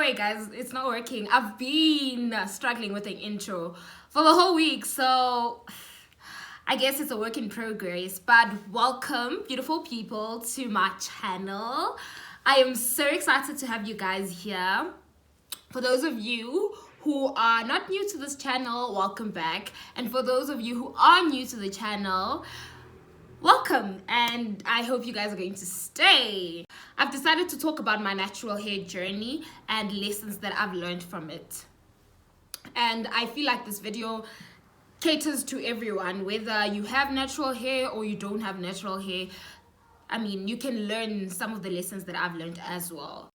worry, guys. It's not working. I've been struggling with the intro for the whole week, so I guess it's a work in progress. But welcome, beautiful people, to my channel. I am so excited to have you guys here. For those of you who are not new to this channel, welcome back. And for those of you who are new to the channel, welcome, and I hope you guys are going to stay. I've decided to talk about my natural hair journey and lessons that I've learned from it. And I feel like this video caters to everyone, whether you have natural hair or you don't have natural hair. I mean, you can learn some of the lessons that I've learned as well.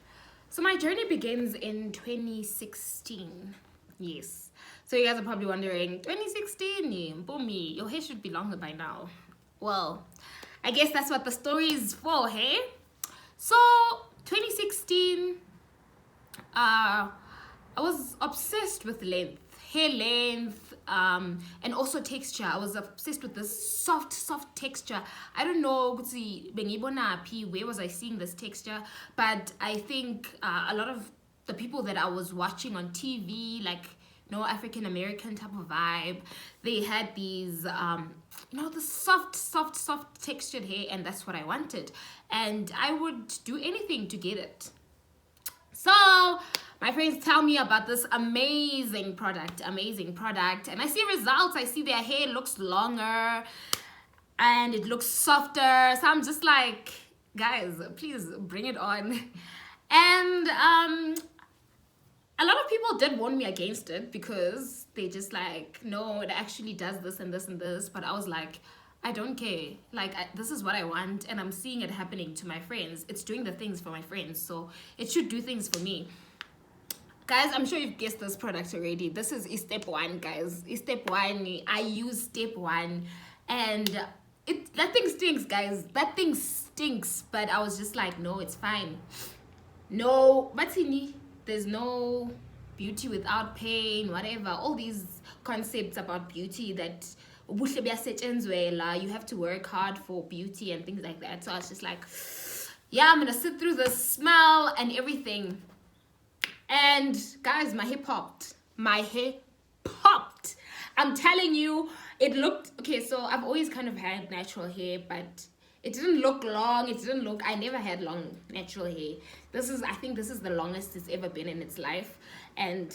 So my journey begins in 2016. Yes. So you guys are probably wondering, 2016, Bomi, your hair should be longer by now. Well, I guess that's what the story is for, hey? So, 2016, I was obsessed with length, hair length, and also texture. I was obsessed with this soft texture. I don't know, where was I seeing this texture? But I think a lot of the people that I was watching on TV, like, African American type of vibe, they had these the soft textured hair, and that's what I wanted, and I would do anything to get it. So my friends tell me about this amazing product, and I see results. I see their hair looks longer and it looks softer, so I'm just like, guys, please bring it on. And a lot of people did warn me against it because they just like, no, it actually does this and this and this. But I was like, I don't care. Like, this is what I want, and I'm seeing it happening to my friends. It's doing the things for my friends, so it should do things for me. Guys, I'm sure you've guessed this product already. This is step one, guys. Step one. I use step one, and that thing stinks, guys. That thing stinks. But I was just like, no, it's fine. No, Batini. There's no beauty without pain, whatever. All these concepts about beauty that you have to work hard for beauty and things like that. So I was just like, yeah, I'm gonna sit through the smell and everything. And guys, my hair popped. I'm telling you, it looked okay. So I've always kind of had natural hair, but it didn't look long. I never had long natural hair. I think this is the longest it's ever been in its life. And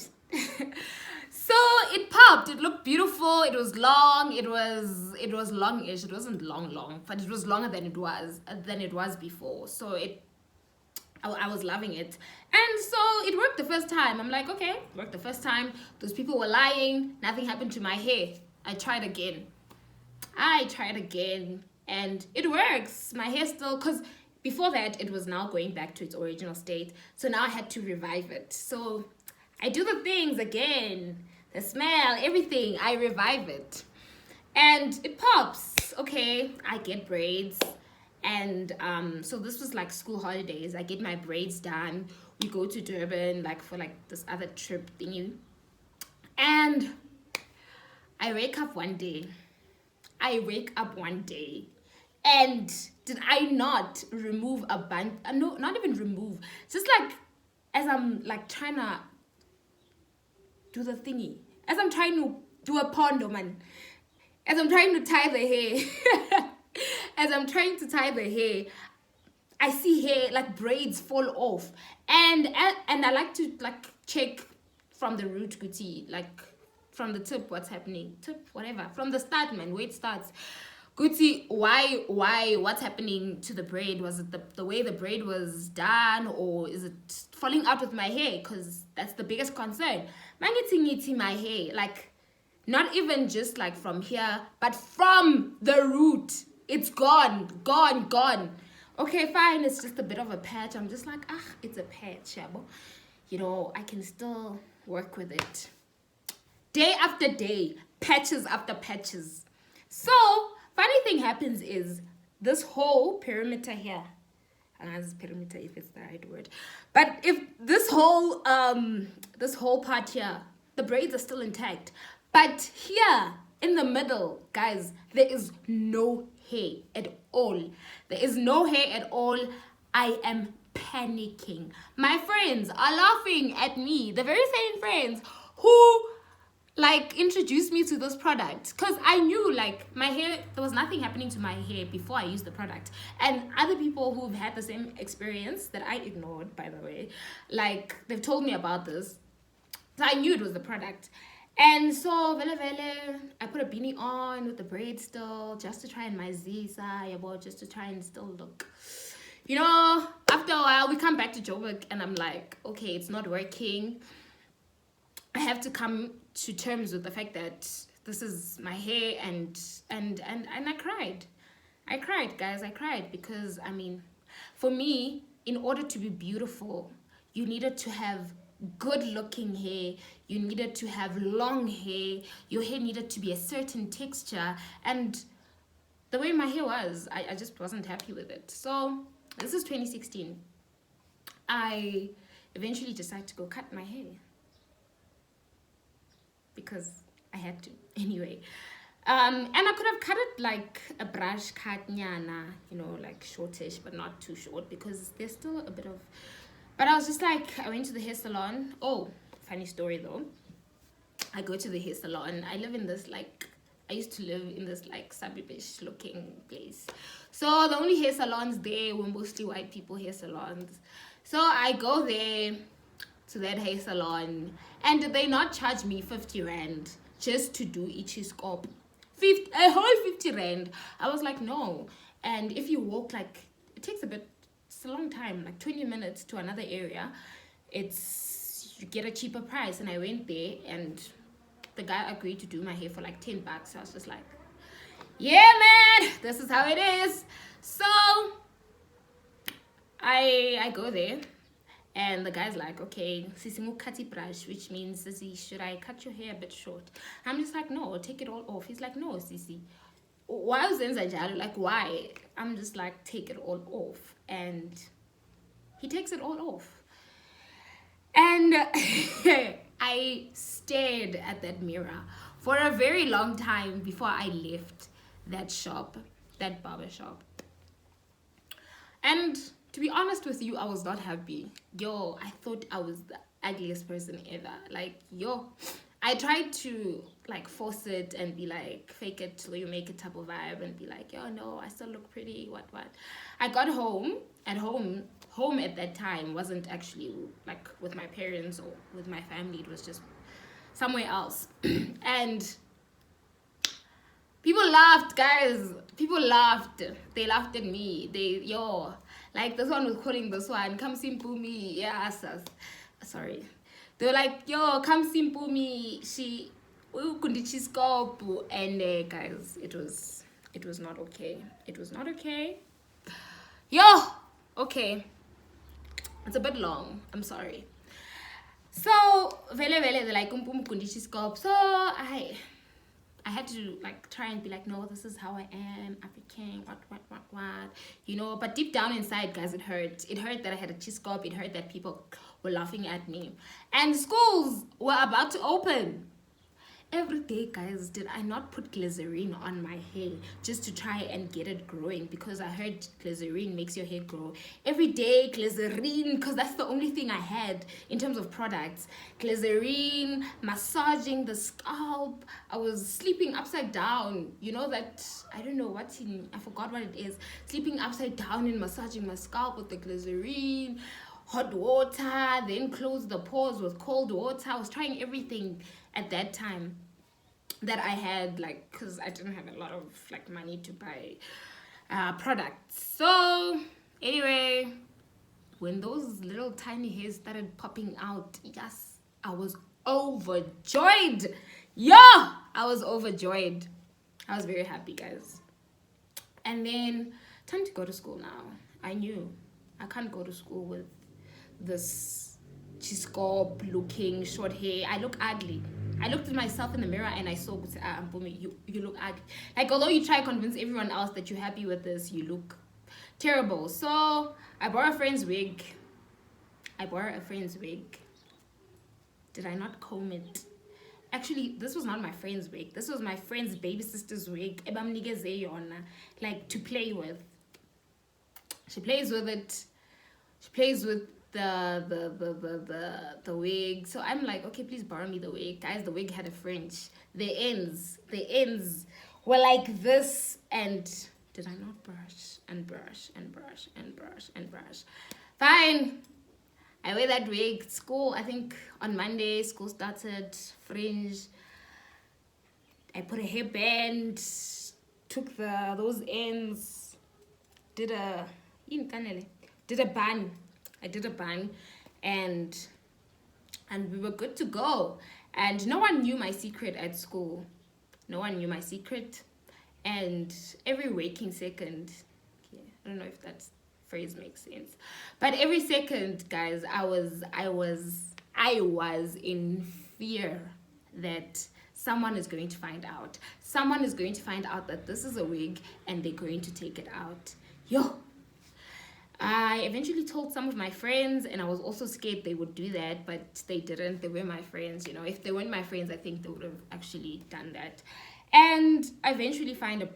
so it popped. It looked beautiful. It was long. It was longish. It wasn't long, but it was longer than it was before. So I was loving it. And so it worked the first time. I'm like, okay, it worked the first time. Those people were lying. Nothing happened to my hair. I tried again. And it works. My hair still, because before that it was now going back to its original state, so now I had to revive it. So I do the things again, the smell, everything, I revive it, and it pops. Okay, I get braids, and so this was like school holidays. I get my braids done. We go to Durban for this other trip thingy, and I wake up one day, and did I not remove a band? No, not even remove. Just like, as I'm like trying to do the thingy, as I'm trying to do a pondo, man, as I'm trying to tie the hair, I see hair, like braids fall off, and I like to like check from the root, Gucci, like from the tip, what's happening, from the start, man, where it starts. Gucci, why, what's happening to the braid? Was it the way the braid was done, or is it falling out with my hair? Because that's the biggest concern. Mangiti my hair, like, not even just like from here, but from the root. It's gone. Okay, fine, it's just a bit of a patch. I'm just like, it's a patch, I can still work with it. Day after day, patches after patches. So funny thing happens is this whole perimeter here, perimeter if it's the right word, but if this whole part here, the braids are still intact, but here in the middle, guys, there is no hair at all. I am panicking. My friends are laughing at me. The very same friends who like introduced me to this product, because I knew like my hair, there was nothing happening to my hair before I used the product, and other people who've had the same experience that I ignored, by the way, like they've told me about this, so I knew it was the product. And so vele vele, I put a beanie on with the braid still, just to try and my zisa, just to try and still look, you know. After a while we come back to Joburg and I'm like, okay, it's not working. I have to come to terms with the fact that this is my hair, and I cried. I cried, guys. I cried because, I mean, for me, in order to be beautiful, you needed to have good looking hair, you needed to have long hair, your hair needed to be a certain texture, and the way my hair was, I just wasn't happy with it. So this is 2016. I eventually decided to go cut my hair, because I had to anyway. And I could have cut it like a brush cut nyana, you know, like shortish, but not too short, because there's still a bit of, but I was just like, I went to the hair salon. Oh, funny story though. I go to the hair salon. I live in this like, I used to live in this like suburbish looking place. So the only hair salons there were mostly white people hair salons. So I go there to that hair salon, and they not charge me 50 rand just to do each scalp. A whole 50 rand. I was like, no. And if you walk, like, it takes it's a long time, like 20 minutes to another area, you get a cheaper price. And I went there, and the guy agreed to do my hair for like 10 bucks. So I was just like, yeah, man, this is how it is. So I go there, and the guy's like, okay, sisi kati brush, which means, sisi, should I cut your hair a bit short? I'm just like, no, take it all off. He's like, no, sisi. Why was it like, why? I'm just like, take it all off. And he takes it all off. And I stared at that mirror for a very long time before I left that shop, that barber shop. And to be honest with you, I was not happy. Yo, I thought I was the ugliest person ever. Like, yo, I tried to like force it and be like, fake it till you make it type of vibe, and be like, yo, no, I still look pretty, what. I got home at that time wasn't actually like with my parents or with my family. It was just somewhere else. And people laughed, guys. People laughed. They laughed at me. Like this one was calling this one, come simple me. Yeah, sorry. They were like, yo, come simple me. She scope. And guys, it was not okay. It was not okay. Yo, okay. It's a bit long. I'm sorry. So vele they're like scope. So I had to like try and be like, no, this is how I am, African, what, you know. But deep down inside, guys, it hurt. It hurt that I had a cheese scope. It hurt that people were laughing at me. And schools were about to open. Every day, guys, did I not put glycerine on my hair just to try and get it growing, because I heard glycerine makes your hair grow. Every day, glycerine, because that's the only thing I had in terms of products. Glycerine, massaging the scalp. I was sleeping upside down. You know that, I don't know I forgot what it is. Sleeping upside down and massaging my scalp with the glycerine. Hot water, then close the pores with cold water. I was trying everything at that time that I had, like, because I didn't have a lot of like money to buy products. So anyway, when those little tiny hairs started popping out, yes, I was overjoyed. Yeah, I was overjoyed. I was very happy, guys. And then time to go to school now. I knew I can't go to school with this scalp looking short hair. I look ugly. I looked at myself in the mirror and I saw, you look ugly. Like, although you try to convince everyone else that you're happy with this, you look terrible. So I borrowed a friend's wig. Did I not comb it? Actually, this was not my friend's wig. This was my friend's baby sister's wig. Like, to play with. She plays with it. She plays with the wig. So I'm like, okay, please borrow me the wig. Guys, the wig had a fringe. The ends were like this. And did I not brush and brush and brush and brush and brush? Fine. I wear that wig. School, I think on Monday, school started. Fringe. I put a hairband, took those ends, did a bun. I did a bun, and we were good to go. And no one knew my secret at school. No one knew my secret. And every waking second, yeah, I don't know if that phrase makes sense, but every second, guys, I was in fear that someone is going to find out. Someone is going to find out that this is a wig, and they're going to take it out. Yo, I eventually told some of my friends, and I was also scared they would do that, but they didn't. They were my friends, you know. If they weren't my friends, I think they would have actually done that. And I eventually find a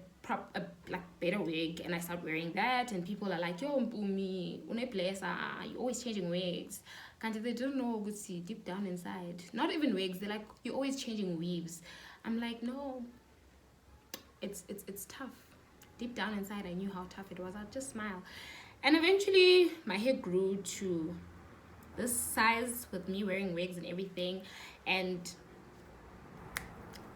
better wig, and I start wearing that, and people are like, yo, Mpumi, you're always changing wigs. Can't they don't know what see deep down inside. Not even wigs, they're like, you're always changing weaves. I'm like, no, it's tough. Deep down inside, I knew how tough it was. I'd just smile. And eventually my hair grew to this size with me wearing wigs and everything, and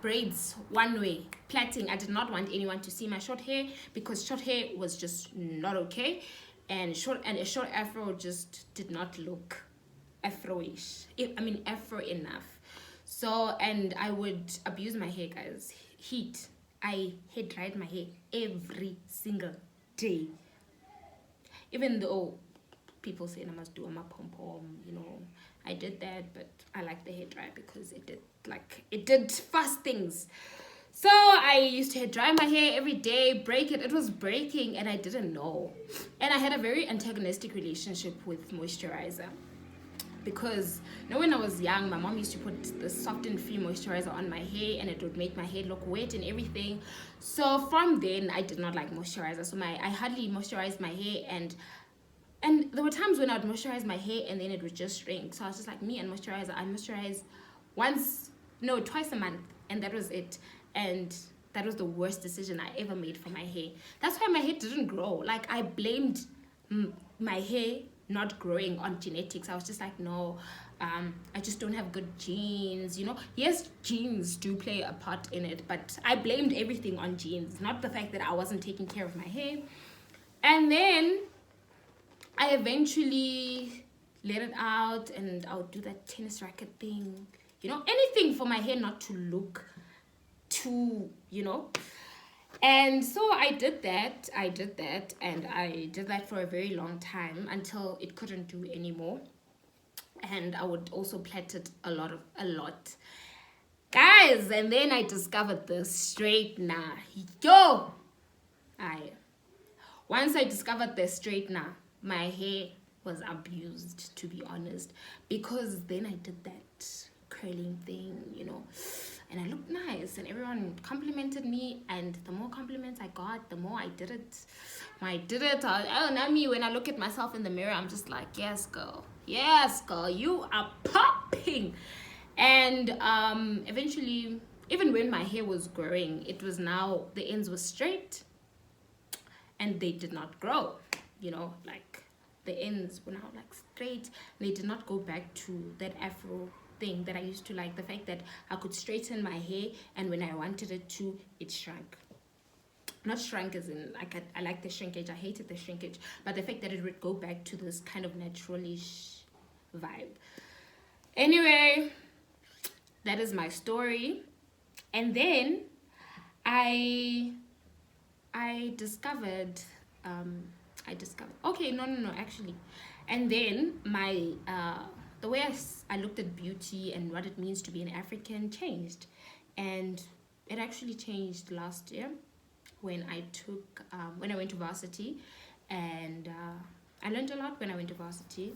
braids one way, plaiting. I did not want anyone to see my short hair because short hair was just not okay, and a short afro just did not look afro-ish. Afro enough. So, and I would abuse my hair, guys. Heat. I hair dried my hair every single day. Even though people say I must do a pom-pom, you know, I did that, but I like the hair dry because it did fast things. So I used to hair dry my hair every day, break it. It was breaking, and I didn't know. And I had a very antagonistic relationship with moisturizer. Because, you know, when I was young, my mom used to put the soft and free moisturizer on my hair, and it would make my hair look wet and everything. So from then, I did not like moisturizer. So I hardly moisturized my hair, and there were times when I would moisturize my hair and then it would just shrink. So I was just like, me and moisturizer, I moisturize twice a month, and that was it. And that was the worst decision I ever made for my hair. That's why my hair didn't grow. Like, I blamed my hair not growing on genetics. I was just like, no, I just don't have good genes, you know. Yes, genes do play a part in it, but I blamed everything on genes, not the fact that I wasn't taking care of my hair. And then I eventually let it out, and I would do that tennis racket thing, you know, anything for my hair not to look too, you know. And so I did that, and I did that for a very long time until it couldn't do anymore. And I would also plait it a lot. Guys, and then I discovered the straightener. Once I discovered the straightener, my hair was abused, to be honest, because then I did that curling thing, you know, and I looked nice, and everyone complimented me, and the more compliments I got, the more I did it. When I look at myself in the mirror, I'm just like, yes girl, you are popping. And eventually, even when my hair was growing, it was now, the ends were straight and they did not grow, you know, like the ends were now like straight, and they did not go back to that afro thing that I used to like. The fact that I could straighten my hair, and when I wanted it to, it shrunk. Not shrunk as in like I like the shrinkage, I hated the shrinkage, but the fact that it would go back to this kind of naturalish vibe. Anyway, that is my story. And then I discovered actually, and then my the way I looked at beauty and what it means to be an African changed. And it actually changed last year when I went to varsity, and I learned a lot when I went to varsity.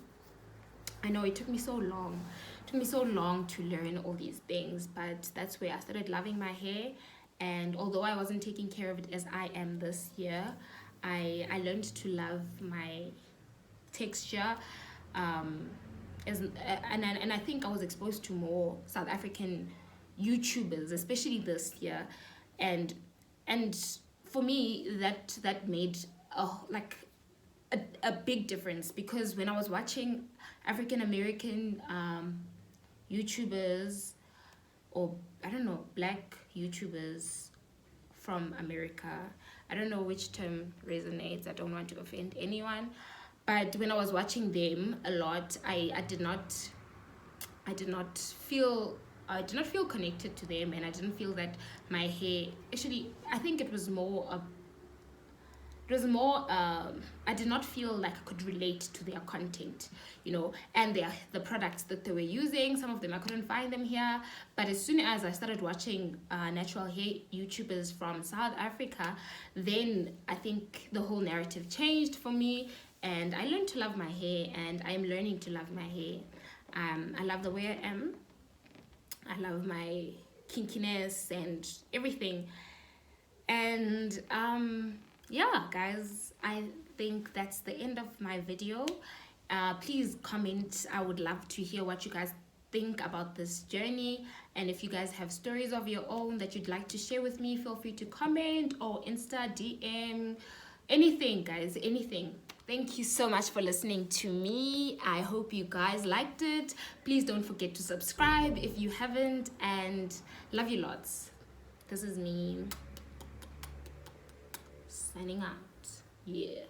I know it took me so long to learn all these things, but that's where I started loving my hair. And although I wasn't taking care of it as I am this year, I learned to love my texture. And I think I was exposed to more South African YouTubers, especially this year, and and for me that made like a big difference, because when I was watching African American YouTubers, or I don't know, black YouTubers from America. I don't know which term resonates. I don't want to offend anyone. But when I was watching them a lot, I did not feel connected to them, and I didn't feel that my hair, actually I think I did not feel like I could relate to their content, and the products that they were using. Some of them I couldn't find them here, but as soon as I started watching natural hair YouTubers from South Africa, then I think the whole narrative changed for me, and I learned to love my hair, and I'm learning to love my hair. I love the way I am. I love my kinkiness and everything. And yeah, guys, I think that's the end of my video. Please comment. I would love to hear what you guys think about this journey, and if you guys have stories of your own that you'd like to share with me, feel free to comment or Insta DM, anything, guys, anything. Thank you so much for listening to me. I hope you guys liked it. Please don't forget to subscribe if you haven't, and love you lots. This is me signing out. Yeah.